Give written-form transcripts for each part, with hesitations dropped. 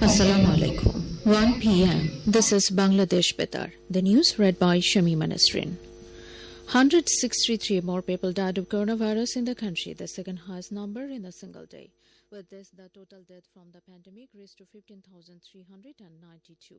Assalamu alaikum. 1 p.m. This is Bangladesh Betar. The news read by Shamima Nasrin. 163 more people died of coronavirus in the country, the second highest number in a single day. With this, the total death from the pandemic reached to 15,392.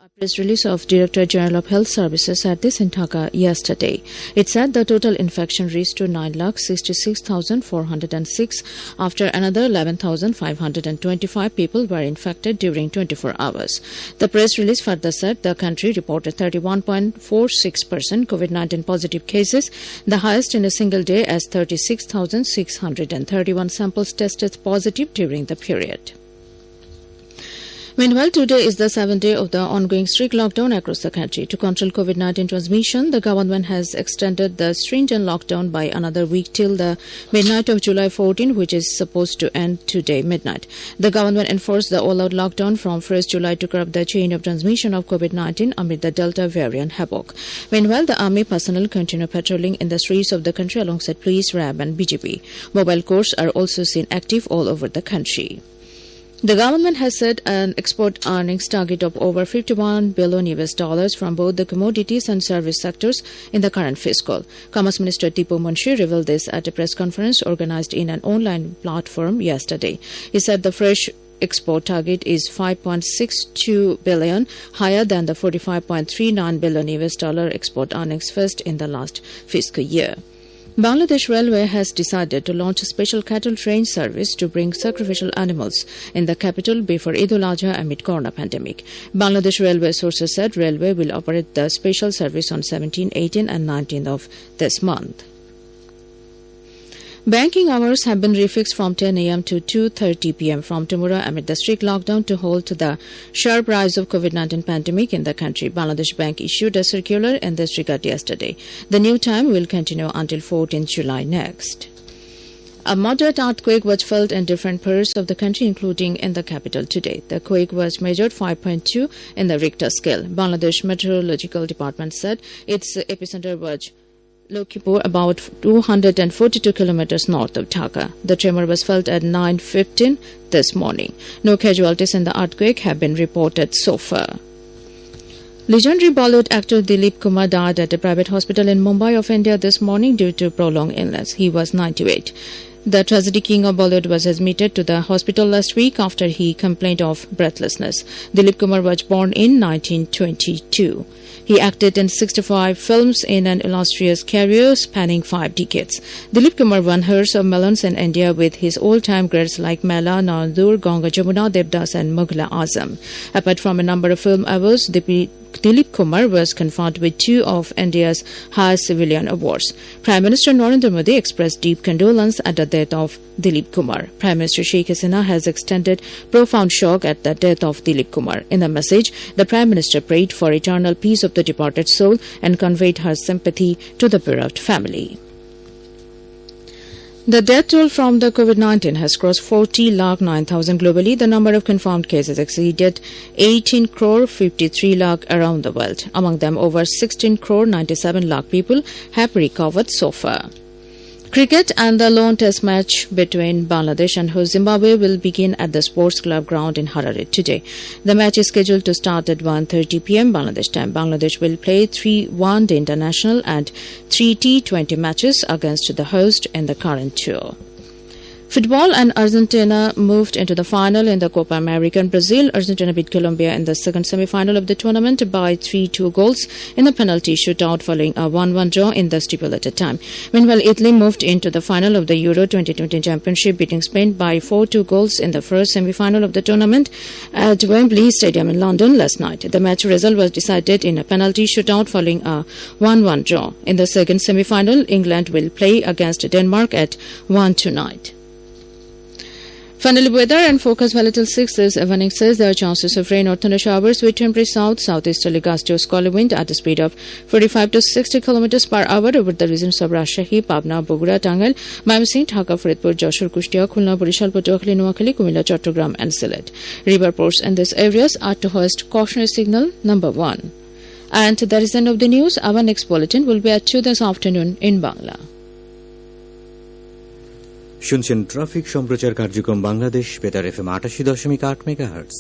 A press release of Director General of Health Services said this in Dhaka yesterday. It said the total infection reached to 9,66,406 after another 11,525 people were infected during 24 hours. The press release further said the country reported 31.46% COVID-19 positive cases, the highest in a single day, as 36,631 samples tested positive during the period. Meanwhile, today is the 7th day of the ongoing strict lockdown across the country. To control COVID-19 transmission, the government has extended the stringent lockdown by another week till the midnight of July 14, which is supposed to end today midnight. The government enforced the all-out lockdown from 1st July to curb the chain of transmission of COVID-19 amid the Delta variant havoc. Meanwhile, the army personnel continue patrolling in the streets of the country alongside police, RAB and BGP. Mobile corps are also seen active all over the country. The government has set an export earnings target of over $51 billion from both the commodities and service sectors in the current fiscal. Commerce Minister Tipu Munshi revealed this at a press conference organized in an online platform yesterday. He said the fresh export target is $5.62 billion, higher than the $45.39 billion export earnings first in the last fiscal year. Bangladesh Railway has decided to launch a special cattle train service to bring sacrificial animals in the capital before Eid al-Adha amid corona pandemic. Bangladesh Railway sources said Railway will operate the special service on 17, 18 and 19 of this month. Banking hours have been refixed from 10 a.m. to 2:30 p.m. from tomorrow amid the strict lockdown to halt the sharp rise of COVID-19 pandemic in the country. Bangladesh Bank issued a circular in this regard yesterday. The new time will continue until 14 July next. A moderate earthquake was felt in different parts of the country, including in the capital today. The quake was measured 5.2 in the Richter scale. Bangladesh Meteorological Department said its epicenter was Lokipur, about 242 kilometers north of Dhaka. The tremor was felt at 9:15 this morning. No casualties in the earthquake have been reported so far. Legendary Bollywood actor Dilip Kumar died at a private hospital in Mumbai of India this morning due to prolonged illness. He was 98. The tragedy king of Bollywood was admitted to the hospital last week after he complained of breathlessness. Dilip Kumar was born in 1922. He acted in 65 films in an illustrious career spanning 5 decades. Dilip Kumar won herds of millions in India with his all-time greats like Mela, Nandur, Ganga Jamuna, Devdas and Mughal Azam. Apart from a number of film awards, Dilip Kumar was conferred with 2 of India's highest civilian awards. Prime Minister Narendra Modi expressed deep condolence at the death of Dilip Kumar. Prime Minister Sheikh Hasina has extended profound shock at the death of Dilip Kumar. In a message, the Prime Minister prayed for eternal peace of the departed soul and conveyed her sympathy to the bereaved family. The death toll from the COVID-19 has crossed 40,09,000 globally. The number of confirmed cases exceeded 18 crore 53 lakh around the world. Among them, over 16 crore 97 lakh people have recovered so far. Cricket and the lone test match between Bangladesh and host Zimbabwe will begin at the Sports Club ground in Harare today. The match is scheduled to start at 1:30 p.m. Bangladesh time. Bangladesh will play 3 one-day international and 3 T20 matches against the host in the current tour. Football and Argentina moved into the final in the Copa America in Brazil. Argentina beat Colombia in the second semi-final of the tournament by 3-2 goals in a penalty shootout following a 1-1 draw in the stipulated time. Meanwhile, Italy moved into the final of the Euro 2020 Championship, beating Spain by 4-2 goals in the first semi-final of the tournament at Wembley Stadium in London last night. The match result was decided in a penalty shootout following a 1-1 draw. In the second semi-final, England will play against Denmark at 1 tonight. Finally, weather and forecast for little 6 this evening says there are chances of rain or thunder showers with temporary southeasterly gusty or squally wind at a speed of 45 to 60 km per hour over the regions of Rajshahi, Pabna, Bogura, Tangal, Mymensingh, Dhaka, Faridpur, Joshore, Kushtia, Khulna, Borishal, Patuakhali, Noakhali, Kumilla, Chattogram and Sylhet. River ports in these areas are to hoist cautionary signal number 1. And that is the end of the news. Our next bulletin will be at 2 this afternoon in Bangla. শুনছেন traffic সম্প্রচার কার্যক্রম বাংলাদেশ বেতার FM 88.8 megahertz.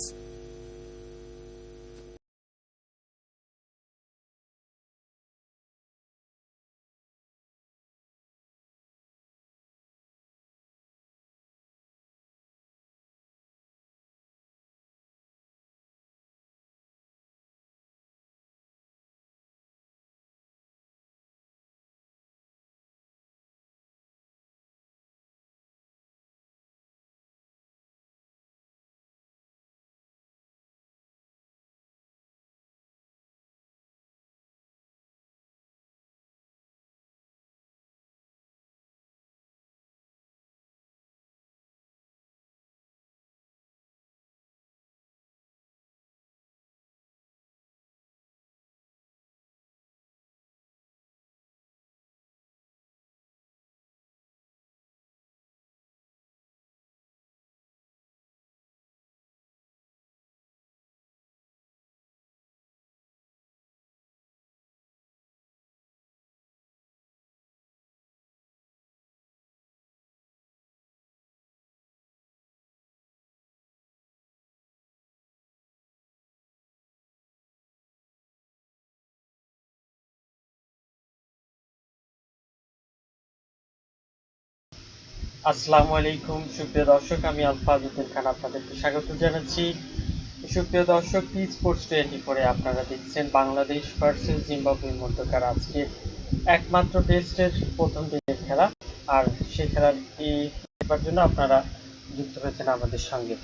আসসালামু আলাইকুম সুপ্রিয় দর্শক, আমি আলফাজুদ্দিন খান আপনাদেরকে স্বাগত জানাচ্ছি। সুপ্রিয় দর্শক, টি স্পোর্টস 24 আপনারা দেখছেন বাংলাদেশ ভার্সেস জিম্বাবুয়ের মধ্যকার আজকে একমাত্র টেস্টের প্রথম দিনের খেলা। আর সেই খেলাটি দেখবার জন্য আপনারা যুক্ত হয়েছেন আমাদের সঙ্গে।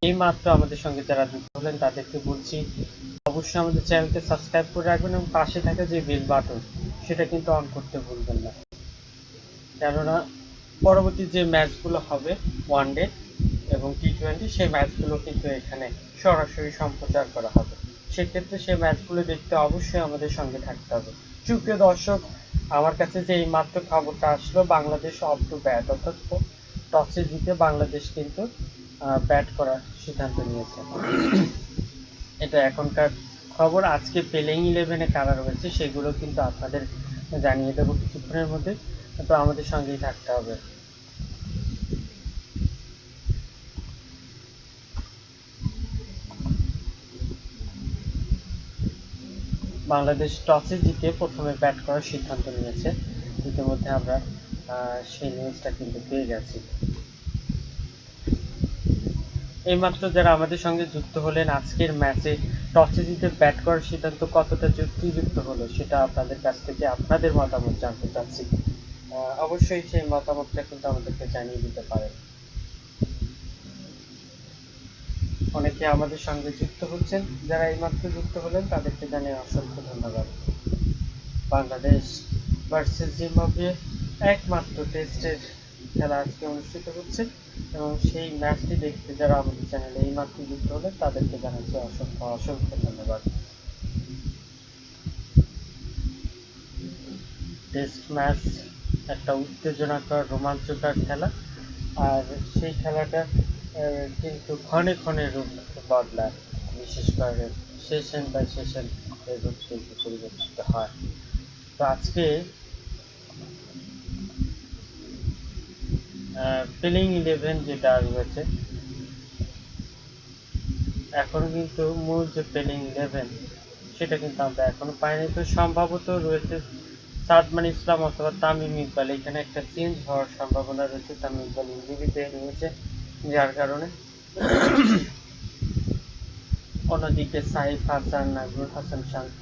এই মাত্র আমাদের সঙ্গে যারা যুক্ত হলেন তাদেরকে বলছি অবশ্যই আমাদের চ্যানেলকে সাবস্ক্রাইব করে রাখবেন এবং পাশে থাকা যে বেল বাটন সেটা কিন্তু অন করতে ভুলবেন না, কেননা পরবর্তী যে ম্যাচগুলো হবে ওয়ানডে এবং টি-20 সেই ম্যাচগুলো কিন্তু এখানে সরাসরি সম্প্রচার করা হবে। সেক্ষেত্রে সেই ম্যাচগুলো দেখতে অবশ্যই আমাদের সঙ্গে থাকতে হবে। সুপ্রিয় দর্শক, আমার কাছে যে এই মাত্র খবরটা আসলো, বাংলাদেশ অফ টু ব্যাট, অর্থাৎ টসে জিতে বাংলাদেশ কিন্তু ব্যাট করার সিদ্ধান্ত নিয়েছে। এটা এখনকার খবর। আজকে প্লেইং 11-এ কারা রয়েছে সেগুলো কিন্তু আপনাদের জানিয়ে দেবো কিছুক্ষণের মধ্যে, তো আমাদের সঙ্গেই থাকতে হবে। বাংলাদেশ টসে জিতে প্রথমে ব্যাট করার সিদ্ধান্ত নিয়েছে। ইতিমধ্যে আমরা সেই নিউজটা কিন্তু পেয়ে গেছি। এইমাত্র যারা আমাদের সঙ্গে যুক্ত হলেন, আজকের ম্যাচে টসে জিতে ব্যাট করার সিদ্ধান্ত কতটা যুক্তিযুক্ত হলো সেটা আপনাদের কাছ থেকে আপনাদের মতামত জানতে চাচ্ছি। অবশ্যই সেই মতামতটা কিন্তু আমাদেরকে জানিয়ে দিতে পারেন। অনেকে আমাদের সঙ্গে যুক্ত হচ্ছেন, যারা এইমাত্র যুক্ত হলেন তাদেরকে জানিয়ে অসংখ্য ধন্যবাদ। বাংলাদেশ ভার্সেস জিম্বাবুয়ে একমাত্র টেস্টের খেলা আজকে অনুষ্ঠিত হচ্ছে এবং সেই ম্যাচটি দেখতে যারা আমাদের চ্যানেলে এইমাত্র যুক্ত হলেন তাদেরকে জানাচ্ছি অসংখ্য অসংখ্য ধন্যবাদ। টেস্ট ম্যাচ একটা উত্তেজনাকর রোমাঞ্চকর খেলা, আর সেই খেলাটা কিন্তু ক্ষণে ক্ষণে রূপ বদলায়, বিশেষ করে সেশন বাই সেশন এর রূপ কিন্তু পরিবর্তিত হয়। তো আজকে প্লেইং 11 যেটা রয়েছে, এখনো কিন্তু মূল যে প্লেইং 11 সেটা কিন্তু আমরা এখনো পাইনি। তো সম্ভবত রয়েছে সাদমান ইসলাম অথবা তামিম ইকবাল, এখানে একটা চেঞ্জ হওয়ার সম্ভাবনা রয়েছে। তামিম ইকবাল ইঞ্জুরিতে রয়েছে, যার কারণে। অন্যদিকে সাইফ হাসান, নাজমুল হাসান শান্ত,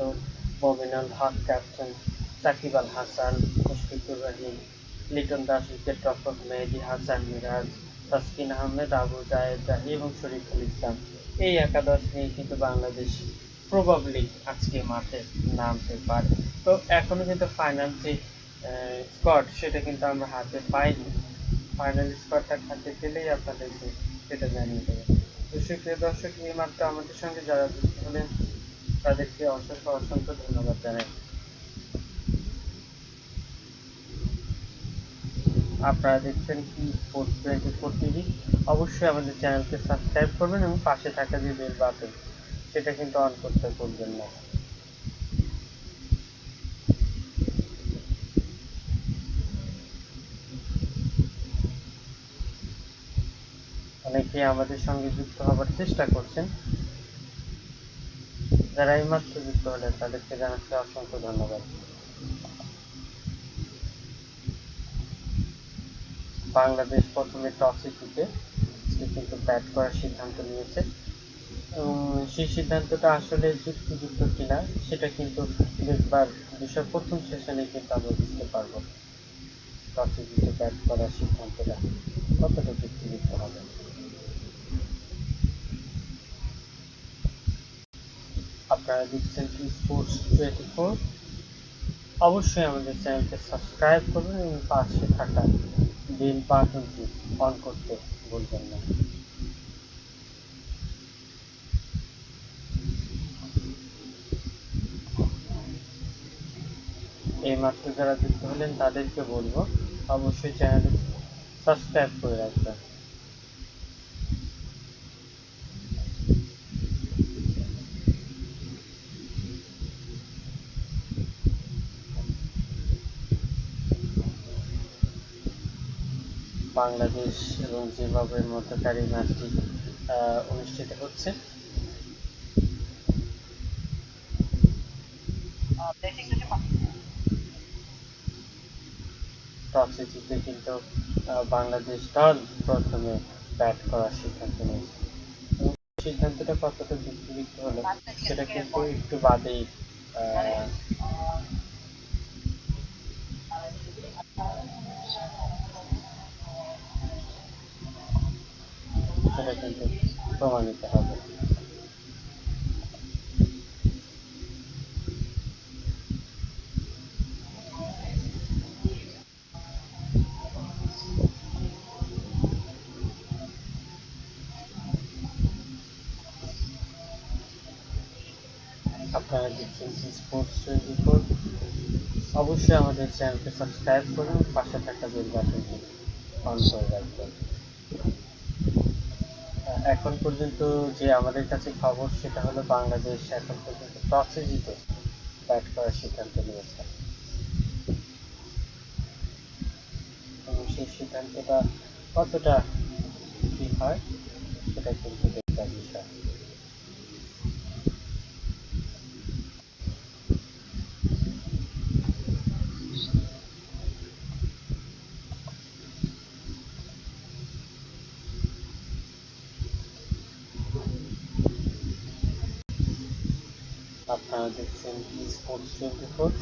মমিনুল হক ক্যাপ্টেন, সাকিব আল হাসান, মুশফিকুর রহিম, লিটন দাস উইকেট রক্ষক, মেহেদী হাসান মিরাজ, তাসকিন আহমেদ, আবু জায়েদ রাহি এবং শরীফুল ইসলাম, এই একাদশ নিয়ে কিন্তু বাংলাদেশ প্রবাবলি আজকে মাঠে নামতে পারে। তো এখনো কিন্তু ফাইনাল যে স্কোয়াড সেটা কিন্তু আমরা হাতে পাইনি। ফাইনাল স্কোয়াডটা হাতে পেলেই আপনাদেরকে সেটা জানিয়ে দেবো। তো সুপ্রিয় দর্শক, এই মাত্র আমাদের সঙ্গে যারা যুক্ত হলেন তাদেরকে অসংখ্য অসংখ্য ধন্যবাদ জানাই। আপনারা দেখছেন কি স্পোর্টস 24 টিভি। অবশ্যই আমাদের চ্যানেলকে সাবস্ক্রাইব করবেন এবং পাশে থাকা যে বেল বাটন সেটা কিন্তু অন করতে ভুলবেন না। অনেকে আমাদের সঙ্গে যুক্ত হবার চেষ্টা করছেন, যারা এইমাত্র যুক্ত হলেন তাদেরকে জানাচ্ছি অসংখ্য ধন্যবাদ। বাংলাদেশ প্রথমে টসে জিতে কিন্তু ব্যাট করার সিদ্ধান্ত নিয়েছে এবং সেই সিদ্ধান্তটা আসলে যুক্তিযুক্ত কিনা সেটা কিন্তু দেখবার বিষয় প্রথম সেশনে কিন্তু আমরা বুঝতে পারবো টসে জিতে ব্যাট করার সিদ্ধান্তটা কতটা যুক্তিযুক্ত হবে। আপনারা দেখছেন কি স্পোর্টস 24। অবশ্যই আমাদের চ্যানেলকে সাবস্ক্রাইব করবেন এবং পাশে থাকা বেল বাটনটি অন করতে ভুলবেন না। এইমাত্র যারা যুক্ত হলেন তাদেরকে বলবো অবশ্যই চ্যানেলটি সাবস্ক্রাইব করে রাখবেন। বাংলাদেশ এবং জিম্বাবুয়ের মধ্যকার এই ম্যাচটি অনুষ্ঠিত হচ্ছে। টসে জিতে কিন্তু বাংলাদেশ দল প্রথমে ব্যাট করার সিদ্ধান্ত নিয়েছে। সিদ্ধান্তটা কতটা যুক্তিযুক্ত হলো সেটা কিন্তু একটু বাদেই সেটা কিন্তু প্রমাণিত হবে। আপনারা দেখছেন স্পোর্টস 24। অবশ্যই আমাদের চ্যানেলকে সাবস্ক্রাইব করুন, পাশে থাকা বেল বাটনটি অন করে রাখবেন। এখন পর্যন্ত যে আমাদের কাছে খবর সেটা হলো বাংলাদেশ এখন পর্যন্ত টসে জিতে ব্যাট করার সিদ্ধান্ত নিয়েছে এবং সেই সিদ্ধান্তটা কতটা ঠিক হয় সেটা কিন্তু দেখার বিষয়। আপনারা দেখছেন স্পোর্টস 24।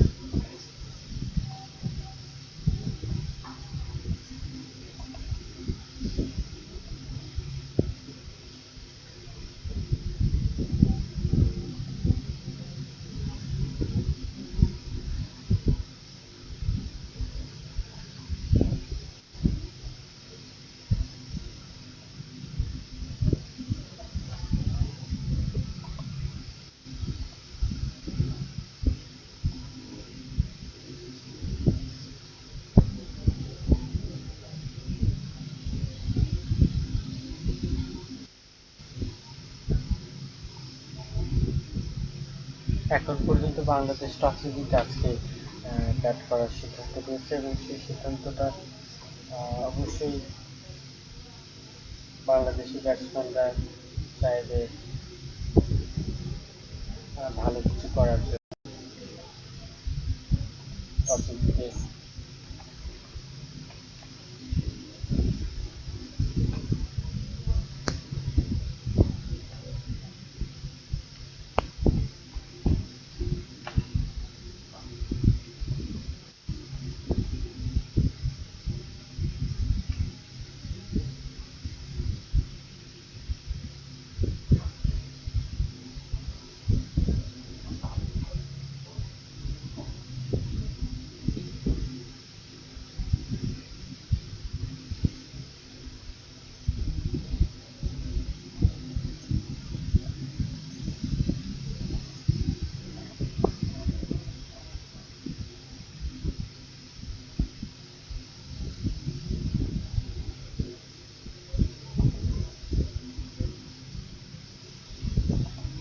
এখন পর্যন্ত বাংলাদেশ টসে জিতে আজকে ব্যাট করার সিদ্ধান্ত নিয়েছে এবং সেই সিদ্ধান্তটা অবশ্যই বাংলাদেশি ব্যাটসম্যানরা চাইবে ভালো কিছু করার জন্য টসে জিতে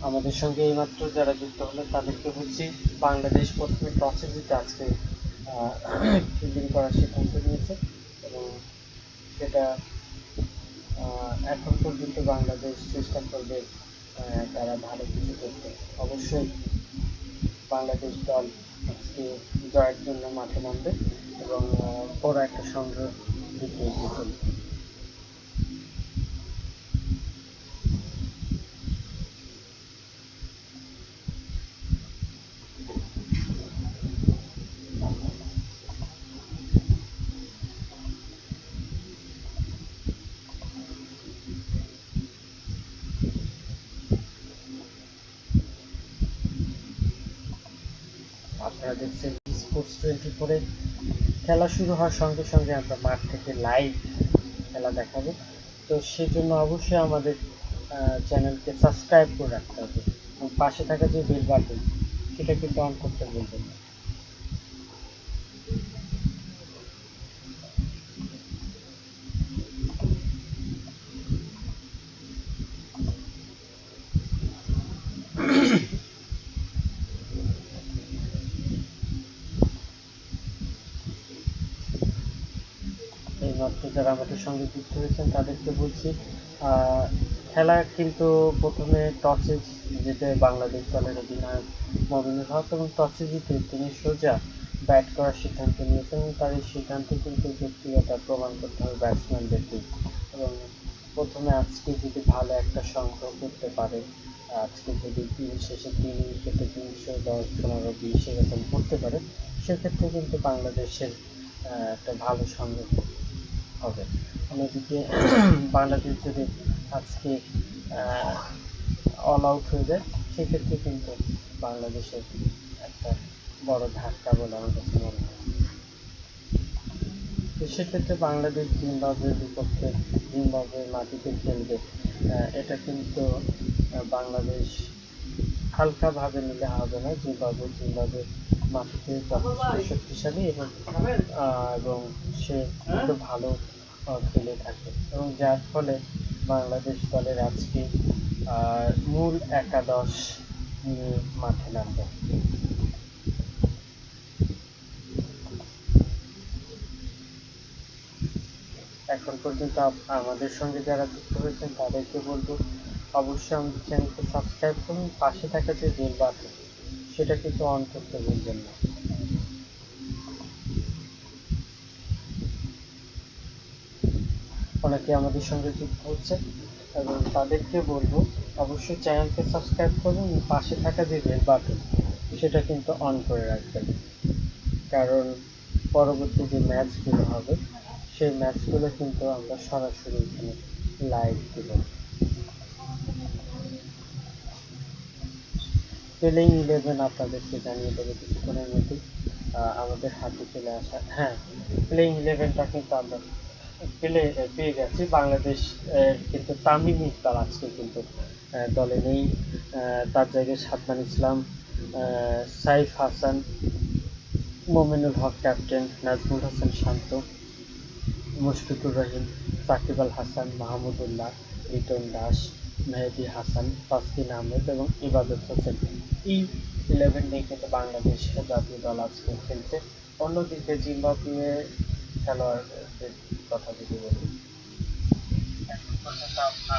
আমাদের সঙ্গে এইমাত্র যারা যুক্ত হলো তাদেরকে বলছি বাংলাদেশ প্রথমে টসে জিতে আজকে ফিল্ডিং করার সিদ্ধান্ত নিয়েছে এবং সেটা এখন পর্যন্ত বাংলাদেশ চেষ্টা করবে তারা ভালো কিছু করতে। অবশ্যই বাংলাদেশ দল আজকে জয়ের জন্য মাঠে নামবে এবং বড় একটা সংগ্রহ দিতে এগিয়ে চলবে। আপনারা দেখছেন স্পোর্টস 24-এ। খেলা শুরু হওয়ার সঙ্গে সঙ্গে আমরা মাঠ থেকে লাইভ খেলা দেখাবো, তো সেজন্য অবশ্যই আমাদের চ্যানেলকে সাবস্ক্রাইব করে রাখতে হবে এবং পাশে থাকা যে বেল বাটন সেটা কিন্তু অন করতে বলবেন না। এইমাত্র যারা আমাদের সঙ্গে যুক্ত হয়েছেন তাদেরকে বলছি খেলা কিন্তু প্রথমে টসে জিতে বাংলাদেশ দলের অধিনায়ক মমিনুল হক এবং টসে জিতে তিনি সোজা ব্যাট করার সিদ্ধান্ত নিয়েছেন এবং তার এই সিদ্ধান্তে কিন্তু যুক্তিকতা প্রমাণ করতে হবে ব্যাটসম্যানদেরকে। এবং প্রথমে আজকে যদি ভালো একটা সংগ্রহ করতে পারে, আজকে যদি দিন শেষে 3 উইকেটে 310, 15, 20 এরকম করতে পারে, সেক্ষেত্রে কিন্তু বাংলাদেশের একটা ভালো সংগ্রহ হবে। অন্যদিকে বাংলাদেশ যদি আজকে অল আউট হয়ে যায়, সেক্ষেত্রে কিন্তু বাংলাদেশের একটা বড় ধাক্কা বলে আমার কাছে মনে হয়। তো সেক্ষেত্রে বাংলাদেশ জিম্বাবুয়ের বিপক্ষে জিম্বাবুয়ের মাটিতে খেলবে, এটা কিন্তু বাংলাদেশ হালকাভাবে নিলে হবে না। জিম্বাবুয়ের মাটিতে যথেষ্ট শক্তিশালী এবং সে কিন্তু ভালো খেলে থাকে, এবং যার ফলে বাংলাদেশ দলের আজকে মূল একাদশ নিয়ে মাঠে নামবে। এখন পর্যন্ত আমাদের সঙ্গে যারা যুক্ত হয়েছেন তাদেরকে বলবো, অবশ্যই আমাদের চ্যানেলকে সাবস্ক্রাইব করুন, পাশে থাকা যে বেল বাটন সেটা কিন্তু অন করতে ভুলবেন না। অনেকে আমাদের সঙ্গে যুক্ত হচ্ছে এবং তাদেরকে বলবো অবশ্যই চ্যানেলকে সাবস্ক্রাইব করুন, পাশে থাকা যে বেল বাটন সেটা কিন্তু অন করে রাখবেন, কারণ পরবর্তী যে ম্যাচগুলো হবে সেই ম্যাচগুলো কিন্তু আমরা সরাসরি এখানে লাইভ দেব। প্লেইং 11 আপনাদেরকে জানিয়ে দেবো কিছুক্ষণের মধ্যে আমাদের হাতে চলে আসা। হ্যাঁ, প্লেইং 11টা কিন্তু আমরা পেয়ে গেছি। বাংলাদেশ কিন্তু তামিম ইকবাল আজকে কিন্তু দলে নেই, তার জায়গায় সাদমান ইসলাম, সাইফ হাসান, মোমিনুল হক ক্যাপ্টেন, নাজমুল হাসান শান্ত, মুশফিকুর রহিম, সাকিব আল হাসান, মাহমুদুল্লাহ, লিটন দাস, মেহেদী হাসান, তাসকিন আহমেদ এবং ইবাদত হোসেন। এই 11 নিয়ে কিন্তু বাংলাদেশ জাতীয় দল আজকে খেলছে। অন্যদিকে জিম্বাবুয়ে খেলোয়াড়দের কথা যদি বলি,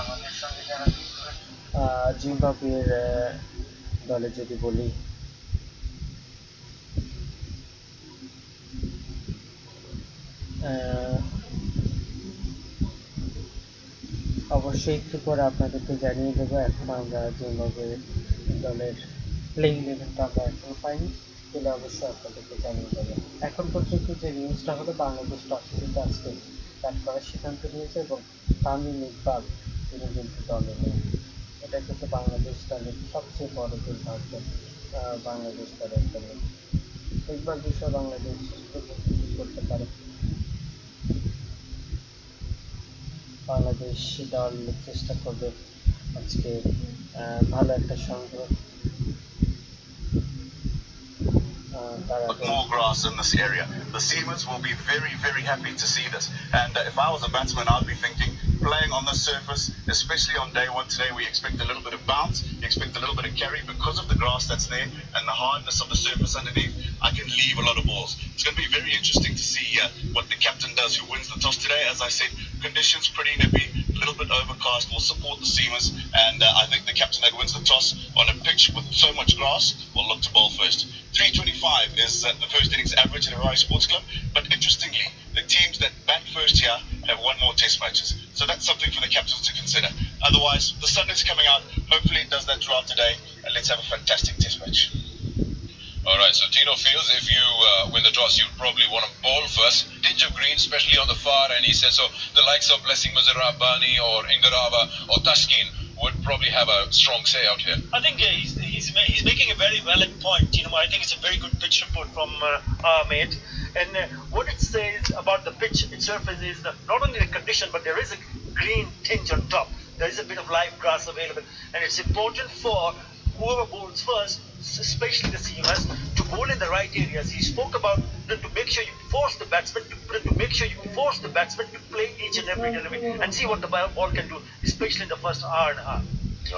আমাদের সঙ্গে যারা জিম্বাবুয়ের দলে যদি বলি, অবশ্যই একটু পরে আপনাদেরকে জানিয়ে দেবো। এখন আমরা জিম্বাবুয়ে দলের প্লেইং 11টা আমরা এখনো পাইনি, তাহলে অবশ্যই আপনাদেরকে জানিয়ে দেবো। এখন পর্যন্ত যে নিউজটা হলো, বাংলাদেশ টস জিতে আজকে ব্যাট করার সিদ্ধান্ত নিয়েছে এবং তামিম ইকবাল তিনি কিন্তু দলে নেই। এটা কিন্তু বাংলাদেশ দলের সবচেয়ে বড় দুর্ভাগ্য বাংলাদেশ দলের জন্য। একবার বিষয় বাংলাদেশ করতে পারে, বাংলাদেশ দল চেষ্টা করবে আজকে ভালো একটা সংগ্রহ। Put more grass in this area. The seamers will be very, very happy to see this. And if I was a batsman, I'd be thinking, playing on this surface, especially on day one today, we expect a little bit of bounce, we expect a little bit of carry because of the grass that's there and the hardness of the surface underneath. I can leave a lot of balls. It's going to be very interesting to see what the captain does, who wins the toss today. As I said, conditions pretty nippy, a little bit overcast, will support the seamers, and I think the captain that wins the toss on a pitch with so much grass will look to bowl first. 325 is the first innings average at Harare Sports Club, but interestingly, the teams that bat first here have won more test matches. So that's something for the captains to consider. Otherwise, the sun is coming out. Hopefully it does that throughout today, and let's have a fantastic test match. Alright, so Tino feels if you win the toss, you'd probably want to bowl first. Tinge of green, especially on the far end, he says, so the likes of Blessing Muzarabani or Ingarava or Tashkeen would probably have a strong say out here. I think he's making a very valid point. I think it's a very good pitch report from our mate. And what it says about the pitch itself is not only the condition, but there is a green tinge on top. There is a bit of live grass available, and it's important for whoever bowls first, especially the seamers, to bowl in the right areas. He spoke about to make sure you force the batsman to play each and every delivery and see what the ball can do, especially in the first hour and a half.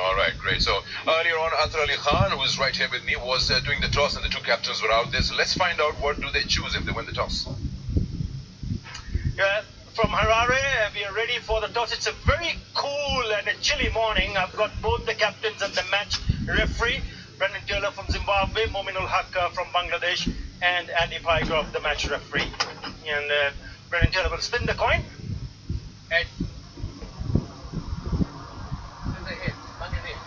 All right, great. So earlier on, Athar Ali Khan, who is right here with me, was doing the toss, and the two captains were out there. So let's find out what do they choose if they win the toss. Yeah, from Harare, we are ready for the toss. It's a very cool and a chilly morning. I've got both the captains and the match referee, Brendan Taylor from Zimbabwe, Mominul Haq from Bangladesh, and Andy Pycroft, the match referee. And Brendan Taylor will spin the coin. Head. This is a hit. One is hit.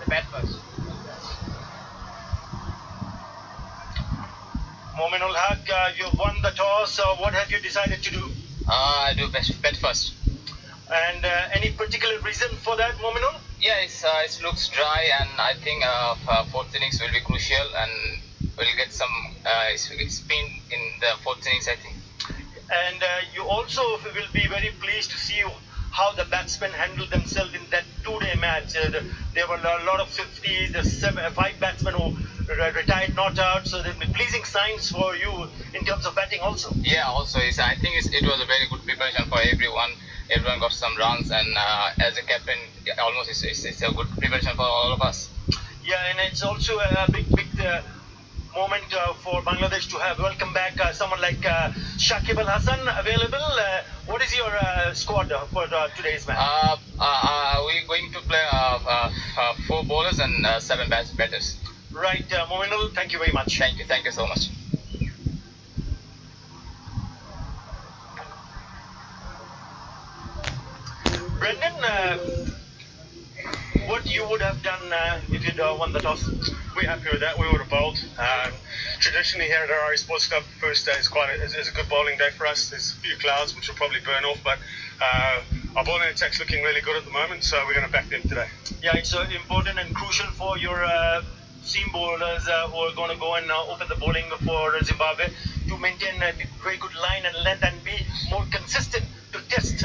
The bat first. Mominul Haq, you've won the toss. What have you decided to do? I do bet first. And any particular reason for that, Mominul? Yeah, it looks dry, and I think fourth innings will be crucial, and we'll get some spin in the fourth innings, I think. And you also will be very pleased to see how the batsmen handled themselves in that two-day match. There were a lot of 50s, there's 5 batsmen who retired not out, so there'll be pleasing signs for you in terms of batting also. Yeah, also I think it was a very good preparation for everyone. Everyone got some runs, and as a captain, almost it's a good preparation for all of us. Yeah, and it's also a big moment for Bangladesh to have welcome back someone like Shakib Al Hasan available. What is your squad for today's match? We're going to play 4 bowlers and 7 batters. Right, Mominul, thank you very much. Thank you so much. Brendan, what you would have done if you'd won the toss? We're happy with that. We would have bowled. Traditionally here at our Irish Sports Club, first day is a good bowling day for us. There's a few clouds which will probably burn off, but our bowling attack's looking really good at the moment, so we're going to back them today. Yeah, it's important and crucial for your seam bowlers who are going to go and open the bowling for Zimbabwe to maintain a very good line and length and be more consistent to test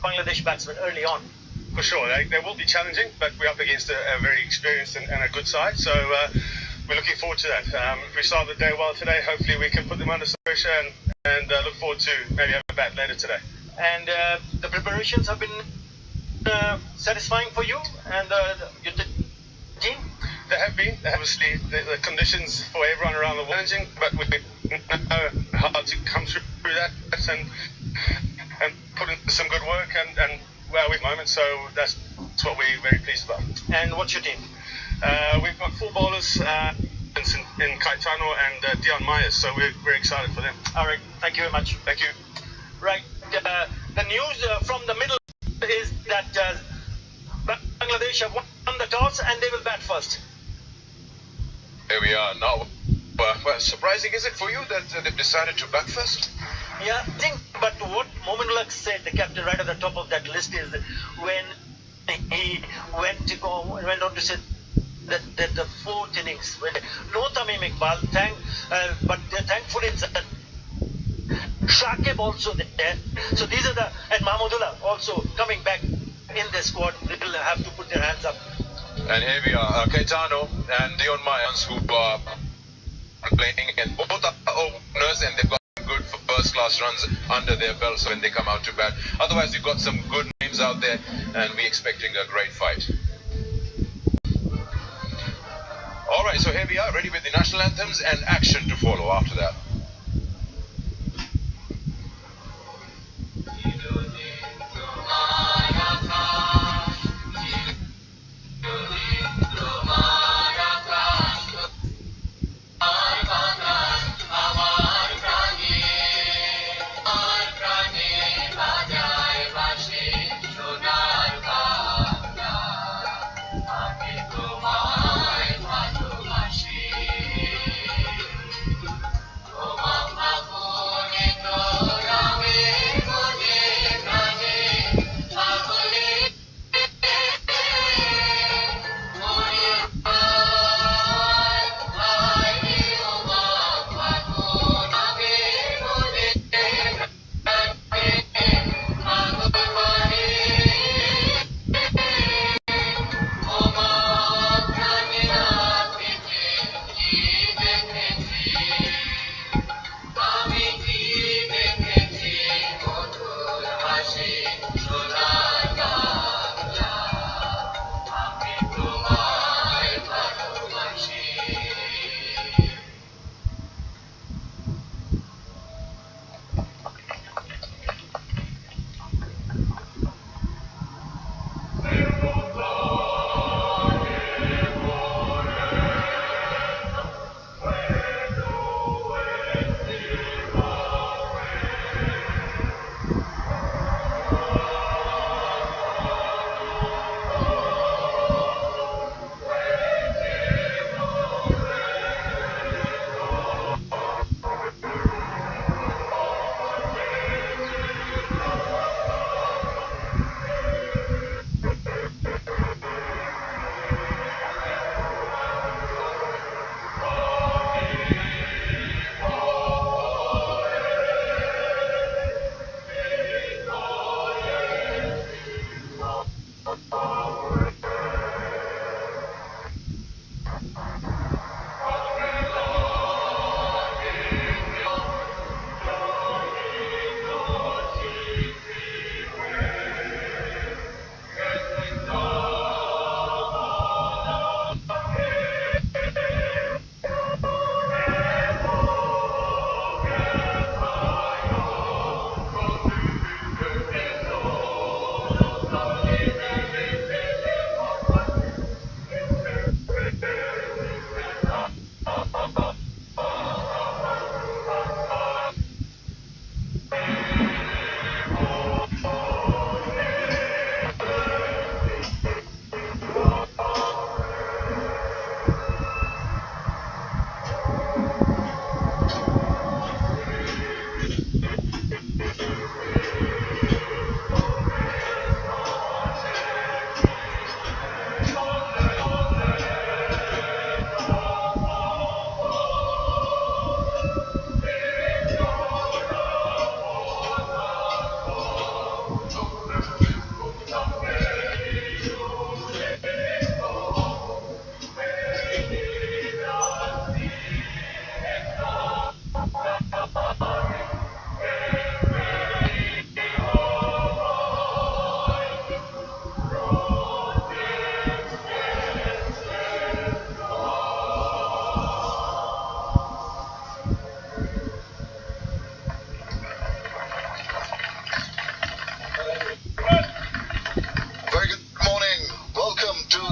Bangladesh batsmen early on. For sure, they will be challenging, but we're up against a very experienced and a good side, so we're looking forward to that. If we start the day well today, hopefully we can put them under some pressure and look forward to maybe have a bat later today. And the preparations have been satisfying for you and the team? They have been. Obviously, the conditions for everyone around the world are challenging, but we know how to come through that and put in some good work and well, we've moments, so that's what we're very pleased about. And what's your team? We've got 4 bowlers in Caetano and Dion Myers, so we're very excited for them. All right, thank you very much. Thank you. Right, the news from the middle is that Bangladesh have won the toss and they will bat first. Here we are now. Well, surprising is it for you that they've decided to bat first? Yeah, but what Mominul said, the captain right at the top of that list, is when he went on to say that the 4th innings, when no Tamim Iqbal, but thankfully that Shakib also there. So these are and Mahmudullah also coming back in the squad. They will have to put their hands up. And here we are, Caetano and Dion Myers, who are playing, and both are openers, and they've got good first-class runs under their belts when they come out to bat. Otherwise, you've got some good names out there, and we're expecting a great fight. All right, so here we are, ready with the national anthems and action to follow after that.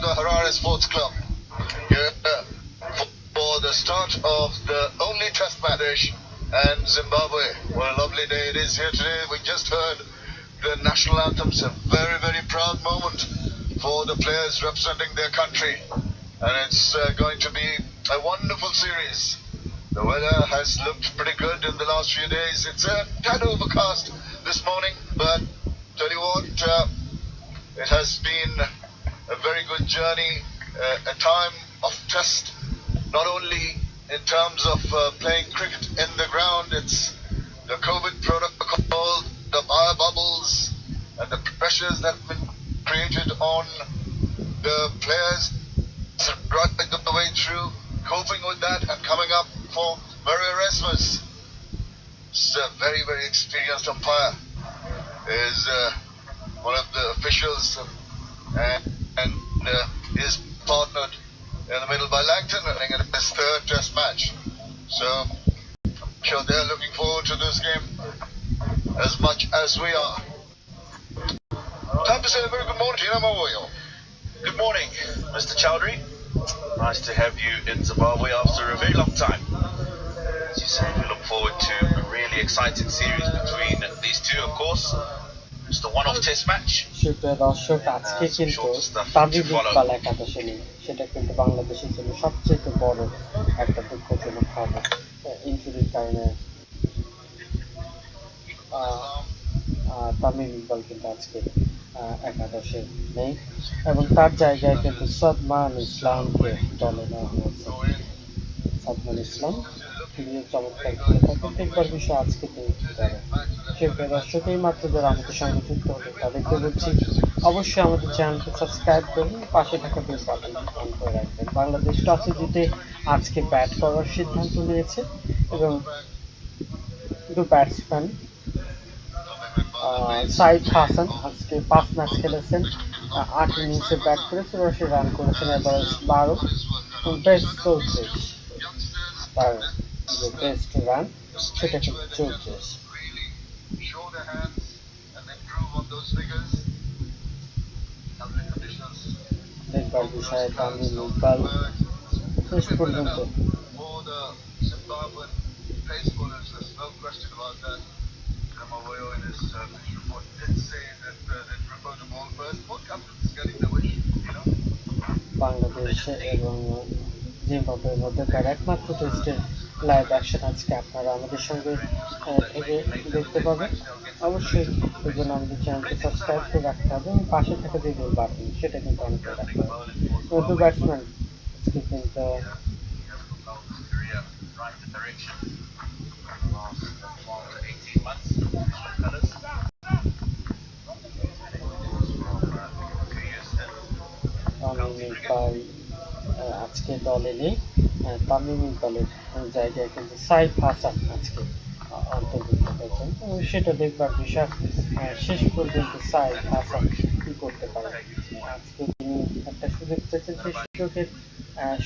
the Harare Sports Club here for the start of the only Test match and Zimbabwe. What a lovely day it is here today. We just heard the national anthem. It's a very, very proud moment for the players representing their country, and it's going to be a wonderful series. The weather has looked pretty good in the last few days. It's a tad overcast this morning, but tell you what, it has been a very good journey, a time of test, not only in terms of playing cricket in the ground. It's the COVID protocol, the bio bubbles, and the pressures that have been created on the players right the way through, coping with that and coming up for Murray Erasmus. He's a very, very experienced umpire. Is one of the officials and is partnered in the middle by Langton in his third Test match. So I'm sure they're looking forward to this game as much as we are. Time to say a very good morning to you, Mawoyo. Good morning, Mr. Chowdhury. Nice to have you in Zimbabwe after a very long time. As you say, we look forward to a really exciting series between these two, of course. It's the one-off Test match. সুপ্রিয় দর্শক, আজকে কিন্তু তামিম ইকবাল একাদশে নেই, সেটা কিন্তু বাংলাদেশের জন্য সবচেয়ে বড় একটা দুঃখজনক খবর। ইনজুরির কারণে তামিম ইকবাল কিন্তু আজকে একাদশে নেই, এবং তার জায়গায় কিন্তু সাদমান ইসলামকে দলে নেওয়া হয়েছে। সাদমান ইসলাম খুবই চমৎকার খেলে থাকেন, দেখবার বিষয় আজকে তিনি কি করে। সুপ্রিয় দর্শক, এই মাত্র যারা আমাদের সঙ্গে যুক্ত হতে তাদেরকে বলছি অবশ্যই আমাদের চ্যানেলকে সাবস্ক্রাইব করুন, পাশে থাকা বেল বাটনটি অন করে রাখবেন। বাংলাদেশ টসে জিতে আজকে ব্যাট করার সিদ্ধান্ত নিয়েছে, এবং দু ব্যাটসম্যান সাইদ হাসান আজকে 5 ম্যাচ খেলেছেন, 8 ইনিংসে ব্যাট করেছেন, 80 রান করেছেন, এভারেজ 12, বেস্ট 34। তার যে বেস্ট রান সেটা কিন্তু 34। দেখবার বিষয়ে তামিম ইকবাল শেষ পর্যন্ত বাংলাদেশ এবং জিম্বাবুয়ের মধ্যকার একমাত্র টেস্টের লাইভ অ্যাকশন আজকে আপনারা আমাদের সঙ্গে থেকে দেখতে পাবেন। অবশ্যই এই জন্য আমাদের চ্যানেলকে সাবস্ক্রাইব করে রাখতে হবে, এবং পাশে থাকা যে বেল বাটন সেটা কিন্তু অন করে রাখতে হবে। দু ব্যাটসম্যান আজকে কিন্তু তামিম ইকবাল আজকে দলে নেই। তামিম ইকবালের জায়গায় কিন্তু সাইদ হাসান আজকে অন্তর্ভুক্ত হয়েছেন, এবং সেটা দেখবার বিষয় শেষ পর্যন্ত সাইদ হাসান কি করতে পারে। আজকে তিনি একটা সুযোগ পেয়েছেন, সেই সুযোগের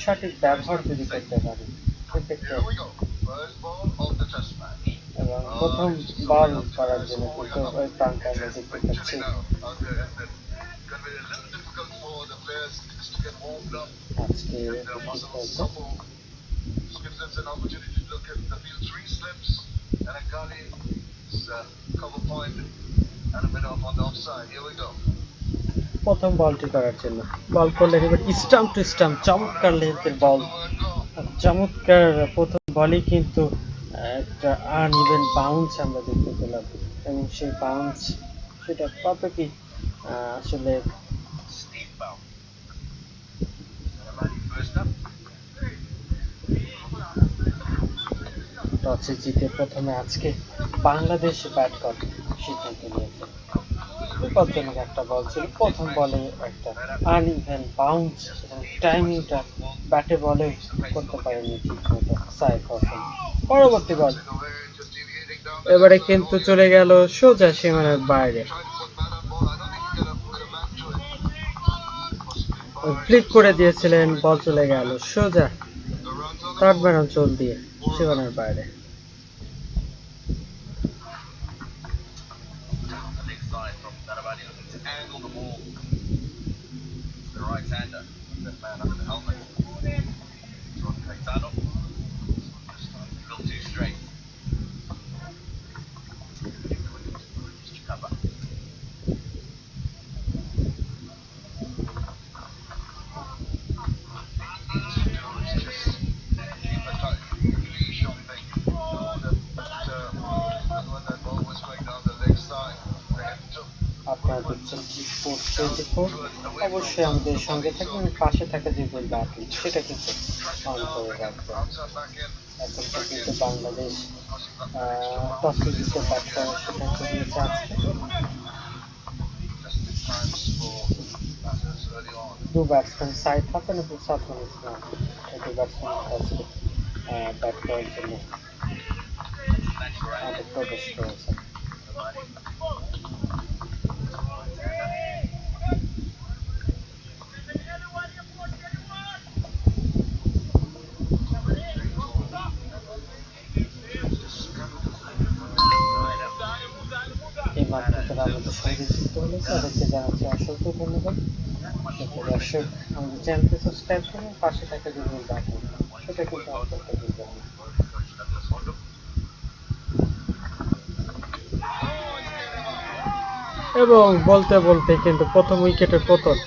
সঠিক ব্যবহার যদি করতে পারেন সেক্ষেত্রে, এবং প্রথম বল করার জন্য কিন্তু ওই প্রান্তে আমরা দেখতে পাচ্ছি আজকে প্রথম বলটি করার জন্য বল করলেন, এবার স্টাম্প টু স্টাম্প চমৎকার লেন্থের বল, চমৎকার প্রথম বলই কিন্তু একটা আনইভেন বাউন্স আমরা দেখতে পেলাম, এবং সেই বাউন্স সেটা কতটি আসলে টসে জিতে প্রথমে আজকে বাংলাদেশ ব্যাট করার সিদ্ধান্ত নিয়েছে। বিপজ্জনক একটা বল ছিল, প্রথম বলে একটা আনইভেন বাউন্স, এবং টাইমিংটা ব্যাটে বলে করতে পারেনি ঠিকমতো সাইদ হাসান। পরবর্তী বল এবারে কিন্তু চলে গেল সোজা সীমানার বাইরে, ফ্লিক করে দিয়েছিলেন, বল চলে গেল সোজা থার্ড ম্যান অঞ্চল দিয়ে সীমানার বাইরে। the right-hander, that man under the helmet. John Caetano. Just a little too straight. Just cover. আপনারা দেখছেন স্পোর্টস 24। অবশ্যই আমাদের সঙ্গে থাকবেন, পাশে থাকা যে বেল বাটন সেটা কিন্তু অন করে রাখবেন। এখন পর্যন্ত বাংলাদেশ টসে জিতে ব্যাট করার সিদ্ধান্ত নিয়েছে আজকে। দু ব্যাটসম্যান সাইড হাসান এবং সাফন ইসলাম, দু ব্যাটসম্যান আজকে ব্যাট করার জন্য আমাদের প্রবেশ করেছেন। এই মাত্র যারা আমাদের সঙ্গে যুক্ত হলো তাদেরকে জানাচ্ছি অসংখ্য ধন্যবাদ। দর্শক আমাদের চ্যানেলকে সাবস্ক্রাইব করুন, পাশে থাকা যে বেল বাটন সেটা কিন্তু অন করতে ভুলবেন না। এবং বলতে বলতে কিন্তু প্রথম উইকেটের পতন।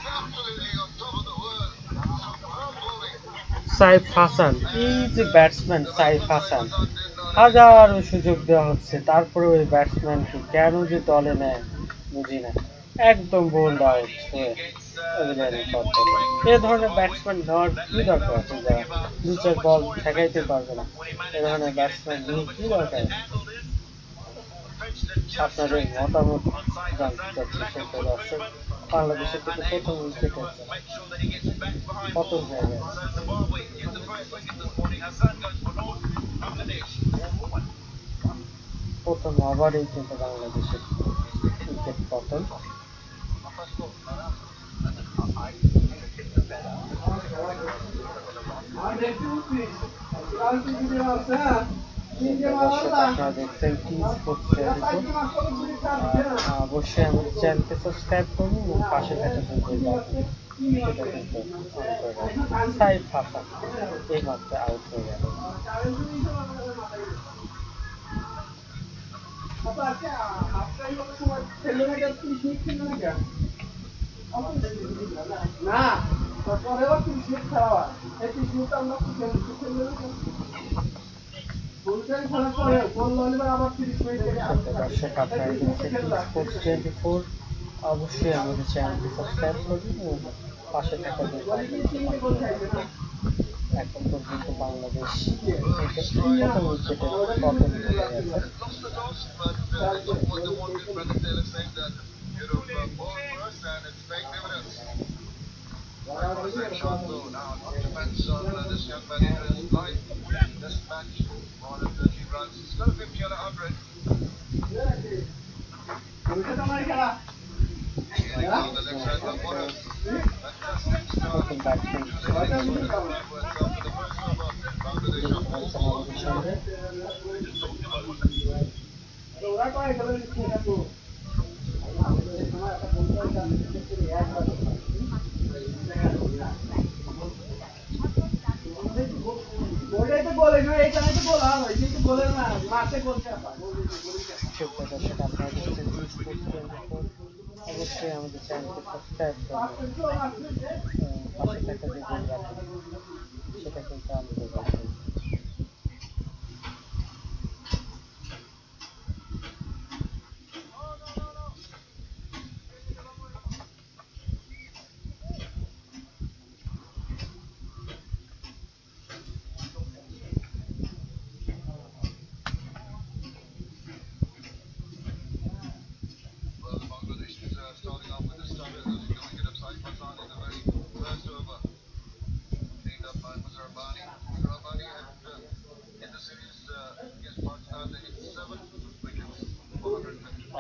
সাইফ হাসান, এই যে ব্যাটসম্যান সাইফ হাসান, হাজারো সুযোগ দেওয়া হচ্ছে, তারপরে ওই ব্যাটসম্যানকে কেন যে দলে নেয় বুঝি না। একদম বোল্ড আউট হয়ে এ ধরনের ব্যাটসম্যান নেওয়ার কি দরকার আছে? যারা দু চার বল ঠেকাইতে পারবে না, এ ধরনের ব্যাটসম্যান নিয়ে কি দরকার? আপনাদের মতামত জানতে চাচ্ছি সেটা দর্শক। বাংলাদেশের থেকে প্রথম উইকেট পতন হয়ে গেছে। প্রথম ওভারেই কিন্তু বাংলাদেশের উইকেট পতন। আপনারা দেখছেন টি স্পোর্টস 24। অবশ্যই আমাদের চ্যানেলকে সাবস্ক্রাইব করুন এবং পাশে থাকা যে বেল বাটন সেটা কিন্তু অন করে রাখুন। সাইফ হাসান এই মাত্র আউট হয়ে গেল। দর্শক আপনারা দেখছেন স্পোর্টস 24। অবশ্যই আমাদের চ্যানেলকে সাবস্ক্রাইব করবেন এবং পাশে থাকা যে এখন পর্যন্ত বাংলাদেশ প্রথম উইকেটের পতন হয়ে গেছে। অবশ্যই আমাদের চ্যানেলকে সাবস্ক্রাইব করবেন, পাশে থাকা যে বেল বাটন সেটা কিন্তু অন করে রাখবেন।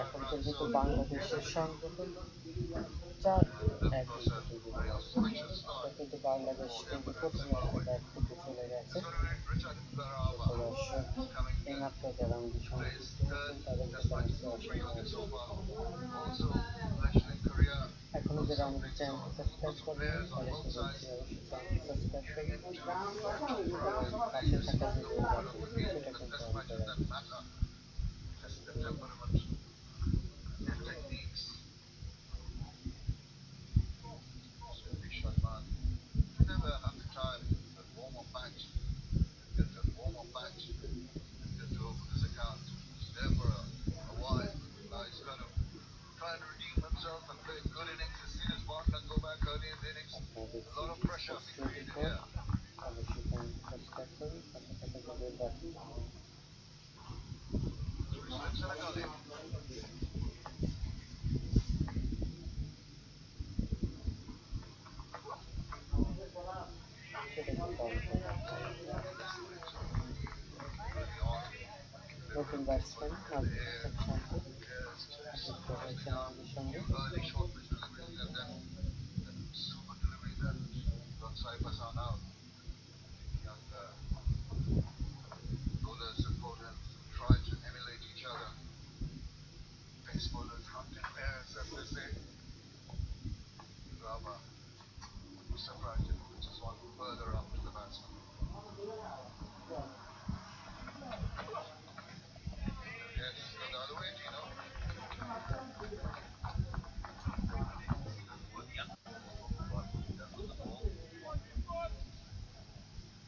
এখন পর্যন্ত বাংলাদেশের সংগঠন 4-1 কিন্তু বাংলাদেশ কিন্তু প্রথমে ব্যাট করতে চলে গেছে। দর্শক এই মাত্র যারা আমাদের সঙ্গে যুক্ত হয়েছেন তাদেরকে জানাচ্ছি অসংখ্য। এখনো যারা আমাদের চ্যানেলটি সাবস্ক্রাইব করবেন তাদেরকে বলছি অবশ্যই চ্যানেলটি সাবস্ক্রাইব করবেন এবং পাশে থাকা যে বেল বাটন সেটা কিন্তু অন করে রাখবেন। আপনারা দেখছেন স্পোর্টস 24, অবশ্যই চ্যানেলটি সাবস্ক্রাইব করুন, পাশে থাকা যে বেল বাটন সেটা কিন্তু অন করে রাখবেন। নতুন ব্যাটসম্যান নাজমুল হাসান শান্ত আপডেট হয়েছেন আমাদের সঙ্গে।